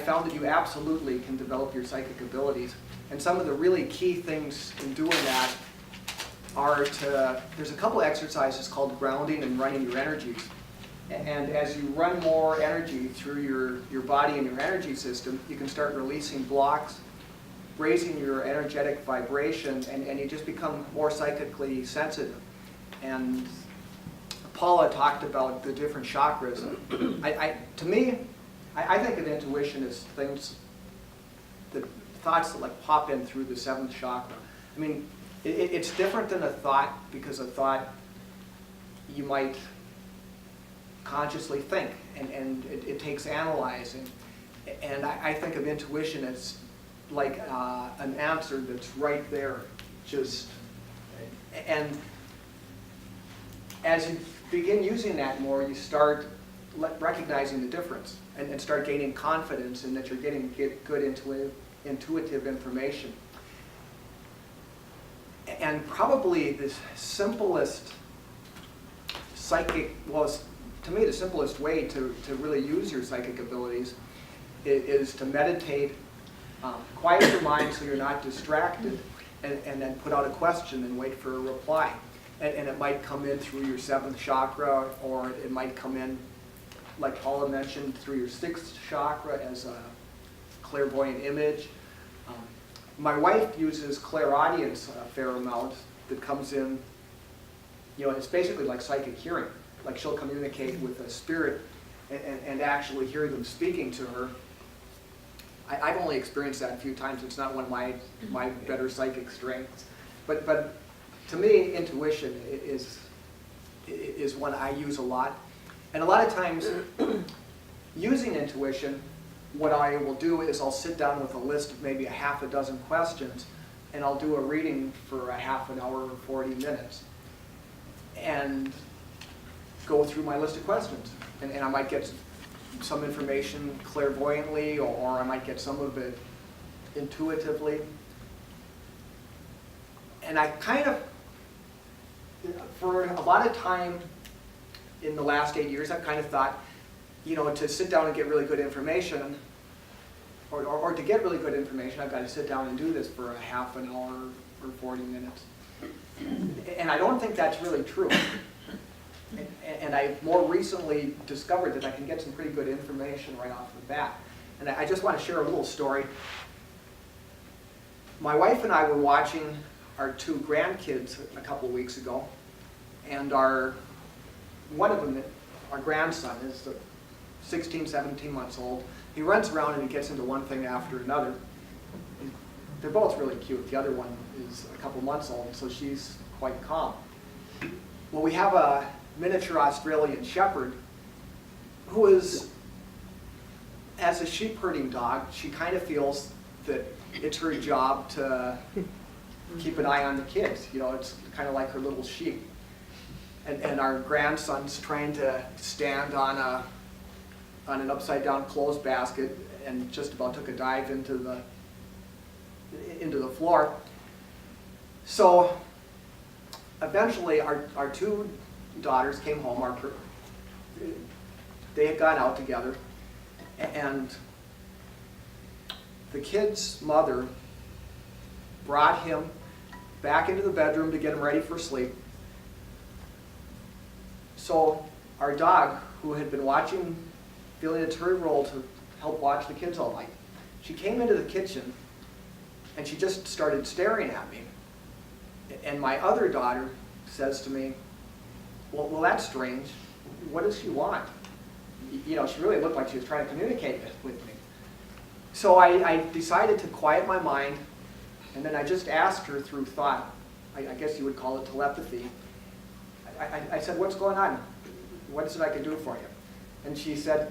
found that you absolutely can develop your psychic abilities. And some of the really key things in doing that are there's a couple exercises called grounding and running your energies. And as you run more energy through your body and your energy system, you can start releasing blocks, raising your energetic vibration, and you just become more psychically sensitive. And Paula talked about the different chakras. To me, I think of intuition as the thoughts that like pop in through the 7th chakra. I mean, it's different than a thought, because a thought you might consciously think, and it takes analyzing. And I think of intuition as like an answer that's right there, and as you begin using that more, you start recognizing the difference and start gaining confidence in that you're getting good intuitive information. And probably the simplest psychic, well, to me the simplest way to really use your psychic abilities is to meditate, quiet your mind so you're not distracted, and then put out a question and wait for a reply. And it might come in through your 7th chakra, or it might come in, like Paula mentioned, through your 6th chakra as a clairvoyant image. My wife uses clairaudience a fair amount that comes in, it's basically like psychic hearing. Like she'll communicate with a spirit and actually hear them speaking to her. I've only experienced that a few times. It's not one of my better psychic strengths. But to me, intuition is one I use a lot. And a lot of times, using intuition, what I will do is I'll sit down with a list of maybe a half a dozen questions, and I'll do a reading for a half an hour or 40 minutes, and go through my list of questions. And I might get some information clairvoyantly, or I might get some of it intuitively. And I kind of, for a lot of time in the last 8 years, I've kind of thought, to sit down and get really good information, or to get really good information, I've got to sit down and do this for a half an hour or 40 minutes. And I don't think that's really true. And I've more recently discovered that I can get some pretty good information right off the bat. And I just want to share a little story. My wife and I were watching our 2 grandkids a couple of weeks ago, and one of them, our grandson, is 16, 17 months old. He runs around and he gets into one thing after another. They're both really cute. The other one is a couple months old, so she's quite calm. Well, we have a miniature Australian Shepherd who is, as a sheep herding dog, she kind of feels that it's her job to keep an eye on the kids. It's kind of like her little sheep. And our grandson's trying to stand on an upside-down clothes basket and just about took a dive into the floor. So eventually our 2 daughters came home. They had gone out together, and the kid's mother brought him back into the bedroom to get him ready for sleep. So our dog, who had been watching, feeling it's her role to help watch the kids all night, she came into the kitchen and she just started staring at me. And my other daughter says to me, well, that's strange. What does she want? She really looked like she was trying to communicate with me. So I decided to quiet my mind, and then I just asked her through thought, I guess you would call it telepathy. I said, what's going on? What is it I can do for you? And she said,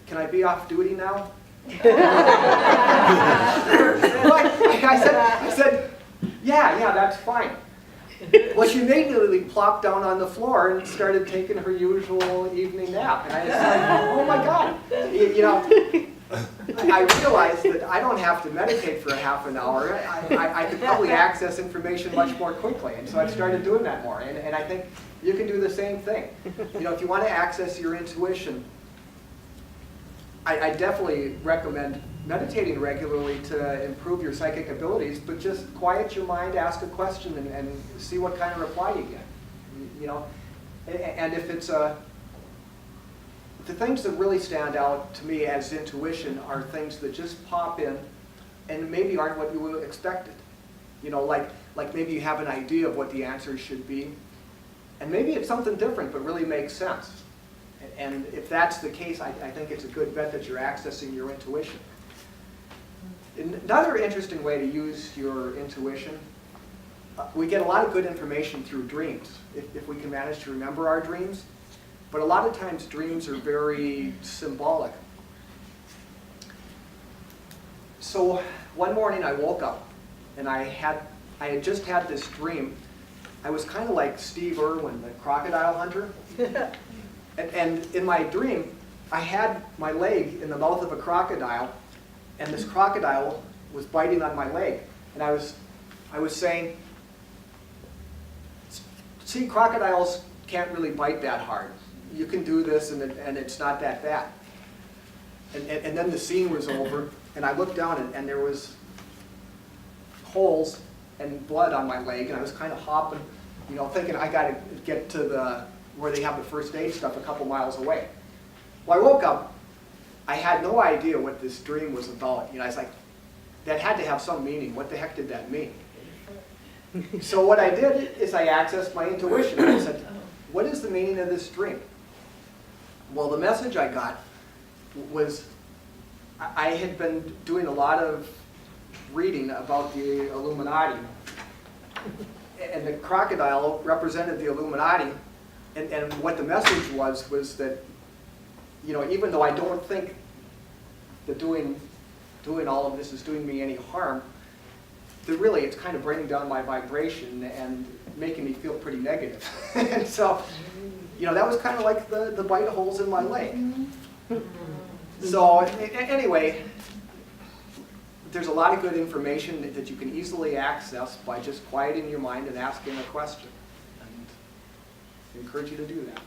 can I be off duty now? I said, yeah, that's fine. Well, she immediately plopped down on the floor and started taking her usual evening nap. And I was like, oh my God. I realized that I don't have to meditate for a half an hour. I could probably access information much more quickly. And so I started doing that more. And I think you can do the same thing. If you want to access your intuition, I definitely recommend meditating regularly to improve your psychic abilities, but just quiet your mind, ask a question, and see what kind of reply you get. You know, and if it's the things that really stand out to me as intuition are things that just pop in and maybe aren't what you expected. You know, like maybe you have an idea of what the answer should be, and maybe it's something different but really makes sense. And if that's the case, I think it's a good bet that you're accessing your intuition. Another interesting way to use your intuition, we get a lot of good information through dreams, if we can manage to remember our dreams. But a lot of times dreams are very symbolic. So one morning I woke up and I had just had this dream. I was kind of like Steve Irwin, the crocodile hunter. And in my dream, I had my leg in the mouth of a crocodile, and this crocodile was biting on my leg. And I was saying, see, crocodiles can't really bite that hard. You can do this, and it's not that bad. And then the scene was over, and I looked down, and there was holes and blood on my leg, and I was kind of hopping, you know, thinking I got to get to where they have the first aid stuff a couple miles away. Well, I woke up. I had no idea what this dream was about. You know, I was like, that had to have some meaning. What the heck did that mean? So what I did is I accessed my intuition. I said, what is the meaning of this dream? Well, the message I got was, I had been doing a lot of reading about the Illuminati. And the crocodile represented the Illuminati. And what the message was that, you know, even though I don't think that doing all of this is doing me any harm, that really it's kind of bringing down my vibration and making me feel pretty negative. And so, you know, that was kind of like the bite holes in my leg. So anyway, there's a lot of good information that you can easily access by just quieting your mind and asking a question. And I encourage you to do that.